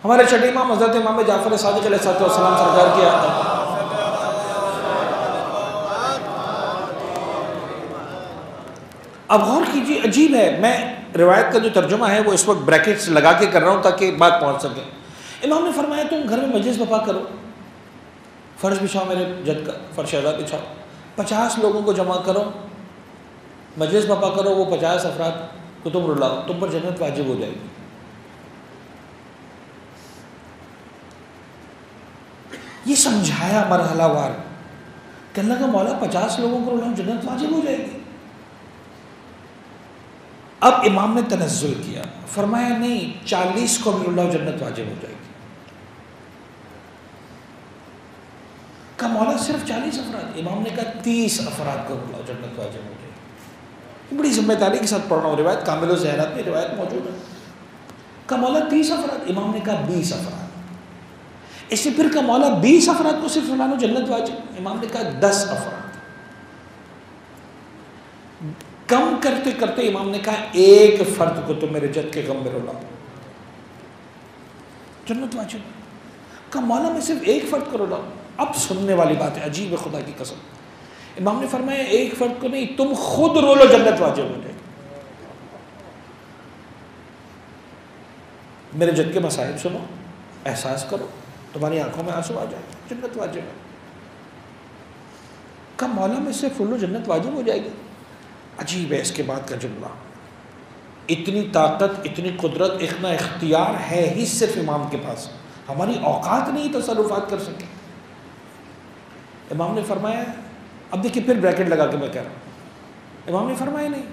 ہمارے چھٹے امام حضرت امام جعفر صادق علیہ السلام سرکار کی آتا ہے. اب غور کیجیے، عجیب ہے، میں روایت کا جو ترجمہ ہے وہ اس وقت بریکٹس لگا کے کر رہا ہوں تاکہ بات پہنچ سکے. امام نے فرمایا تم گھر میں مجلس برپا کرو، فرش بچھاؤ، میرے جد کا فرش اعلیٰ بچھاؤ، 50 لوگوں کو جمع کرو، مجلس برپا کرو، وہ 50 افراد کو تم رلاؤ، تم پر جنت واجب ہو جائے گی. یہ سمجھایا مرحلہ وار کہ اللہ کا مولا 50 لوگوں کو رلاؤ جنت واجب ہو جائے گی. اب امام نے تنزل کیا، فرمایا نہیں 40 کو بھی رلاؤ جنت واجب ہو جائے گی. کا مولا صرف 40 افراد، امام نے کہا 30 افراد کو رلاؤ جنت واجب ہو جائے گی. بڑی ذمہ داری کے ساتھ پڑھ رہا ہوں، روایت کامل الذہنات میں روایت موجود ہے. کا مولا 30 افراد، امام نے کہا 20 افراد. اس سے پھر کا مولا 20 افراد کو صرف رلاؤ جنت واجب، امام نے کہا 10 افراد. کم کرتے کرتے امام نے کہا ایک فرد کو تم میرے جد کے غم میں رلاؤ جنت واجب. کا مولا میں صرف ایک فرد کو رلاؤ. اب سننے والی بات ہے، عجیب ہے خدا کی قسم. امام نے فرمایا ایک فرد کو نہیں، تم خود رو لو جنت واجب ہو جائے. میرے جد کے مسائل سنو، احساس کرو، تمہاری آنکھوں میں آنسو آ جائے، جنت واجب ہے. کا مولا میں سے فلو جنت واجب ہو جائے گی. عجیب ہے اس کے بعد کا جملہ. اتنی طاقت، اتنی قدرت، اتنا اختیار ہے ہی صرف امام کے پاس، ہماری اوقات نہیں تصرفات کر سکے. امام نے فرمایا، اب دیکھیے پھر بریکٹ لگا کے میں کہہ رہا ہوں، امام نے فرمایا نہیں،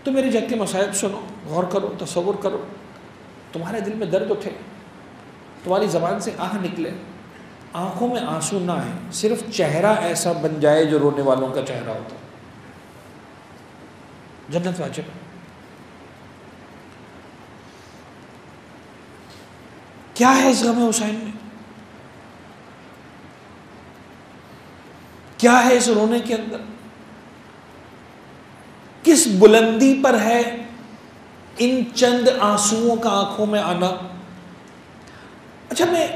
تو میرے جد کے مصائب سنو، غور کرو، تصور کرو، تمہارے دل میں درد اٹھے، تمہاری زبان سے آہ نکلے، آنکھوں میں آنسو نہ آئے، صرف چہرہ ایسا بن جائے جو رونے والوں کا چہرہ ہوتا ہے، جنت واجب ہے. کیا ہے اس غم حسین میں؟ کیا ہے اس رونے کے اندر؟ کس بلندی پر ہے ان چند آنسوؤں کا آنکھوں میں آنا؟ اچھا، میں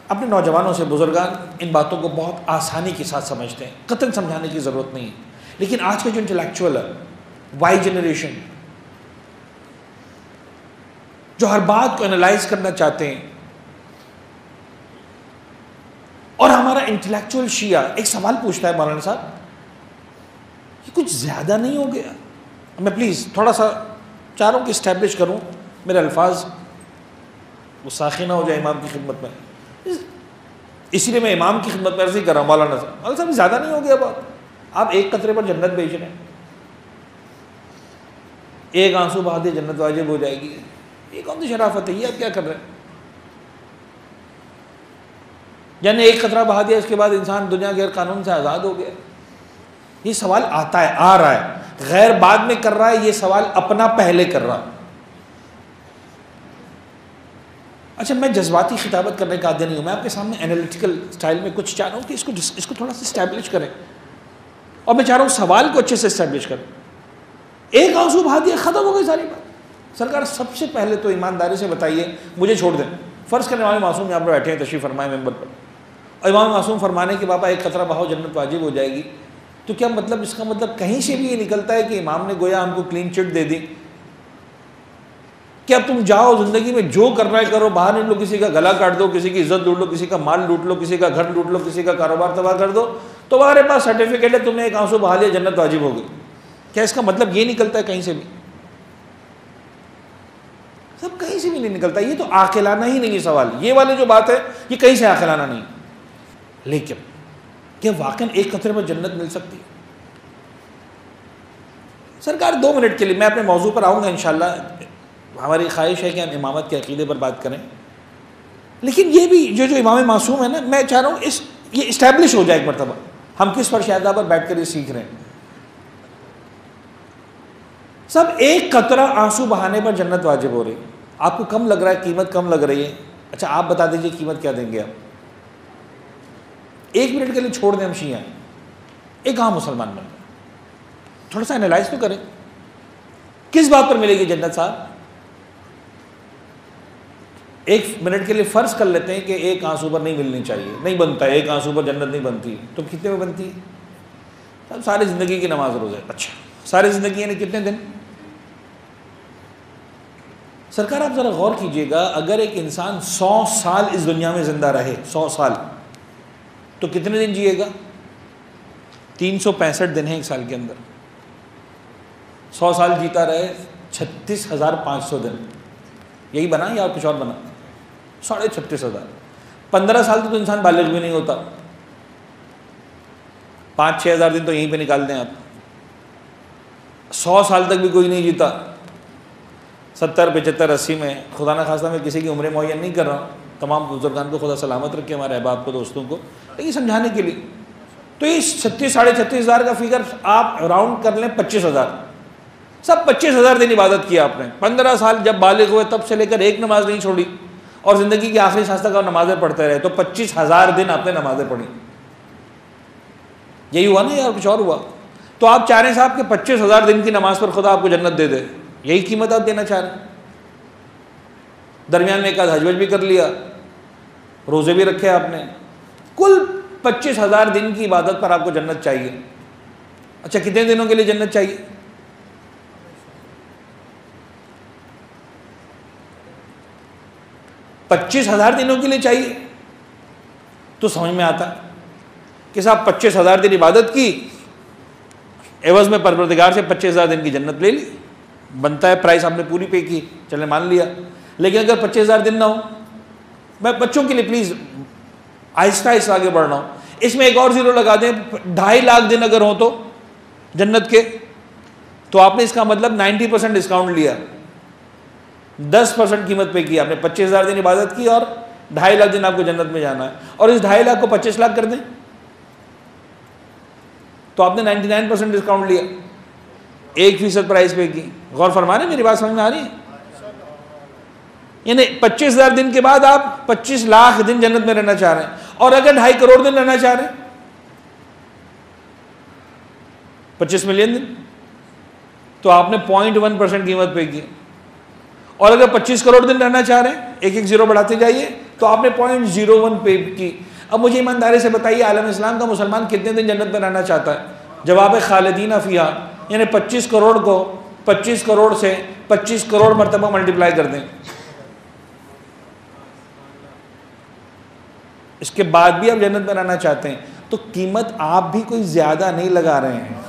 اپنے نوجوانوں سے، بزرگان ان باتوں کو بہت آسانی کے ساتھ سمجھتے ہیں، قطعاً سمجھانے کی ضرورت نہیں ہے، لیکن آج کے جو انٹلیکچوئل ہے، وائی جنریشن، جو ہر بات کو انالائز کرنا چاہتے ہیں، اور ہمارا انٹلیکچوئل شیعہ ایک سوال پوچھتا ہے، مولانا صاحب یہ کچھ زیادہ نہیں ہو گیا؟ میں پلیز تھوڑا سا چاہ رہا ہوں کہ اسٹیبلش کروں، میرے الفاظ وہ ساخی نہ ہو جائے امام کی خدمت میں، اسی لیے میں امام کی خدمت میں عرض کر رہا ہوں. مولانا صاحب زیادہ نہیں ہو گیا بات؟ آپ ایک قطرے پر جنت بھیج رہے ہیں، ایک آنسو بہا دے جنت واجب ہو جائے گی، یہ کون سی شرافت ہے؟ یہ آپ کیا کر رہے ہیں؟ یعنی ایک قطرہ بہا دیا، اس کے بعد انسان دنیا غیر قانون سے آزاد ہو گیا؟ یہ سوال آتا ہے، آ رہا ہے، غیر بعد میں کر رہا ہے، یہ سوال اپنا پہلے کر رہا ہے. اچھا، میں جذباتی خطابت کرنے کا عادی نہیں ہوں، میں آپ کے سامنے انالیٹیکل سٹائل میں کچھ چاہ رہا ہوں کہ اس کو تھوڑا سا اسٹیبلش کریں، اور میں چاہ رہا ہوں سوال کو اچھے سے اسٹیبلش کریں. ایک آنسو بہا دیا، ختم ہو گئی ساری بات. سرکار سب سے پہلے تو ایمانداری سے بتائیے، مجھے چھوڑ دیں، فرض کریں امام معصوم یہاں پر بیٹھے ہیں، تشریف فرمائے ممبر پر، اور امام معصوم فرمانے کہ بابا ایک قطرہ بہاؤ جنت واجب ہو جائے گی، تو کیا مطلب اس کا مطلب کہیں سے بھی یہ نکلتا ہے کہ امام نے گویا ہم کو کلین چٹ دے دی کہ اب تم جاؤ زندگی میں جو کرنا ہے کرو، باہر نکلو، کسی کا گلا کاٹ دو، کسی کی عزت لوٹ لو، کسی کا مال لوٹ لو، کسی کا گھر لوٹ لو، کسی کا کاروبار تباہ کر دو، تمہارے پاس سرٹیفکیٹ ہے، تم نے ایک آنسو بہا لیا جنت واجب ہو گئی؟ کیا اس کا مطلب یہ نکلتا ہے کہیں سے بھی؟ سب کہیں سے بھی نہیں نکلتا. یہ تو عاقلانہ ہی نہیں سوال، یہ والی جو بات ہے یہ کہیں سے عاقلانہ نہیں. لیکن کیا واقعا ایک قطرے پر جنت مل سکتی ہے؟ سرکار 2 منٹ کے لیے میں اپنے موضوع پر آؤں گا انشاءاللہ. ہماری خواہش ہے کہ ہم امامت کے عقیدے پر بات کریں، لیکن یہ بھی جو امام معصوم ہے نا، میں چاہ رہا ہوں یہ اسٹیبلش ہو جائے ایک مرتبہ، ہم کس پر شہادہ پر بیٹھ کر یہ سیکھ رہے ہیں. سب ایک قطرہ آنسو بہانے پر جنت واجب ہو رہی ہے. آپ کو کم لگ رہا ہے، قیمت کم لگ رہی ہے؟ اچھا آپ بتا دیجئے قیمت کیا دیں گے آپ؟ 1 منٹ کے لیے چھوڑ دیں ہم شیعہ ہیں، ایک عام مسلمان بن گئے، تھوڑا سا انالائز تو کریں، کس بات پر ملے گی جنت صاحب؟ ایک منٹ کے لیے فرض کر لیتے ہیں کہ ایک آنسو پر نہیں ملنی چاہیے، نہیں بنتا ہے، ایک آنسو پر جنت نہیں بنتی، تو کتنے میں بنتی ہے؟ ساری زندگی کی نماز روزے. اچھا ساری زندگی یعنی کتنے دن؟ سرکار آپ ذرا غور کیجئے گا، اگر ایک انسان 100 سال اس دنیا میں زندہ رہے، 100 سال، تو کتنے دن جیے گا؟ 365 دن ہیں ایک سال کے اندر. 100 سال جیتا رہے، 36,500 دن. یہی بنا یا کچھ اور بنا؟ 36,500. 15 سال تو انسان بالغ بھی نہیں ہوتا. 5-6 ہزار دن تو یہیں پہ نکال دیں آپ. 100 سال تک بھی کوئی نہیں جیتا. 70 75 80 میں، خدا نہ خواستہ میں کسی کی عمریں معین نہیں کر رہا ہوں، تمام بزرگان کو خدا سلامت رکھے، ہمارے احباب کو، دوستوں کو، لیکن سمجھانے کے لیے. تو یہ 36,500 کا فگر آپ راؤنڈ کر لیں 25,000. سب 25,000 دن عبادت کیا آپ نے. 15 سال جب بالغ ہوئے تب سے لے کر ایک نماز نہیں چھوڑی، اور زندگی کی آخری سانس تک آپ نمازیں پڑھتے رہے، تو 25,000 دن آپ نے نمازیں پڑھی. یہی ہوا نا یا کچھ اور ہوا؟ تو آپ چاہ رہے ہیں صاحب کہ 25,000 دن کی نماز پر خدا آپ کو جنت دے دے، یہی قیمت آپ دینا چاہ رہے ہیں؟ درمیان میں ایک آدھ حج بھی کر لیا، روزے بھی رکھے آپ نے، کل 25,000 دن کی عبادت پر آپ کو جنت چاہیے. اچھا کتنے دنوں کے لیے جنت چاہیے؟ 25,000 دنوں کے لیے چاہیے. تو سمجھ میں آتا کہ صاحب 25,000 دن عبادت کی، عوض میں پروردگار سے 25,000 دن کی جنت لے لی، بنتا ہے پرائس آپ نے پوری پے کی، چلے مان لیا. لیکن اگر 25,000 دن نہ ہو، میں بچوں کے لیے پلیز آہستہ آہستہ آگے بڑھ رہا ہوں، اس میں ایک اور زیرو لگا دیں، 2.5 لاکھ دن اگر ہوں تو جنت کے، تو آپ نے اس کا مطلب 90% ڈسکاؤنٹ لیا، 10% قیمت پے کی آپ نے. 25,000 دن عبادت کی اور 2.5 لاکھ دن آپ کو جنت میں جانا ہے، اور اس 2.5 لاکھ کو 25 لاکھ کر دیں تو آپ نے 99% ڈسکاؤنٹ لیا، 1% پرائز پے کی. غور فرما رہے ہیں؟ میری بات سمجھ میں آ رہی ہے؟ یعنی 25,000 دن کے بعد آپ 25 لاکھ دن جنت میں رہنا چاہ رہے ہیں، اور اگر 2.5 کروڑ دن رہنا چاہ رہے ہیں 25 ملین دن، تو آپ نے 0.1% قیمت پے کی. اور اگر 25 کروڑ دن رہنا چاہ رہے ہیں، ایک ایک زیرو بڑھاتے جائیے، تو آپ نے 0.01 پے کی. اب مجھے ایمانداری سے بتائیے، عالم اسلام کا مسلمان کتنے دن جنت میں رہنا چاہتا ہے؟ جواب ہے خالدین فیہا. یعنی 25 کروڑ کو 25 کروڑ سے 25 کروڑ مرتبہ ملٹیپلائی کر دیں، اس کے بعد بھی آپ جنت میں رہنا چاہتے ہیں، تو قیمت آپ بھی کوئی زیادہ نہیں لگا رہے ہیں.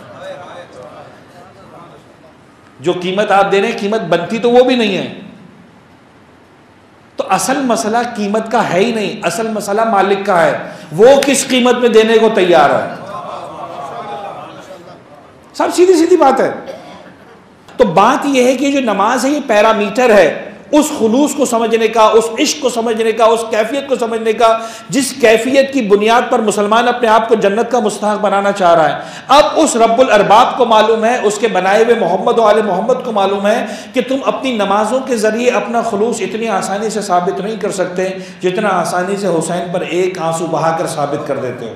جو قیمت آپ دے رہے ہیں قیمت بنتی تو وہ بھی نہیں ہے. تو اصل مسئلہ قیمت کا ہے ہی نہیں، اصل مسئلہ مالک کا ہے، وہ کس قیمت میں دینے کو تیار ہے. سب سیدھی سیدھی بات ہے. تو بات یہ ہے کہ جو نماز ہے یہ پیرامیٹر ہے اس خلوص کو سمجھنے کا، اس عشق کو سمجھنے کا، اس کیفیت کو سمجھنے کا جس کیفیت کی بنیاد پر مسلمان اپنے آپ کو جنت کا مستحق بنانا چاہ رہا ہے. اب اس رب الارباب کو معلوم ہے، اس کے بنائے ہوئے محمد و آل محمد کو معلوم ہے کہ تم اپنی نمازوں کے ذریعے اپنا خلوص اتنی آسانی سے ثابت نہیں کر سکتے جتنا آسانی سے حسین پر ایک آنسو بہا کر ثابت کر دیتے ہو.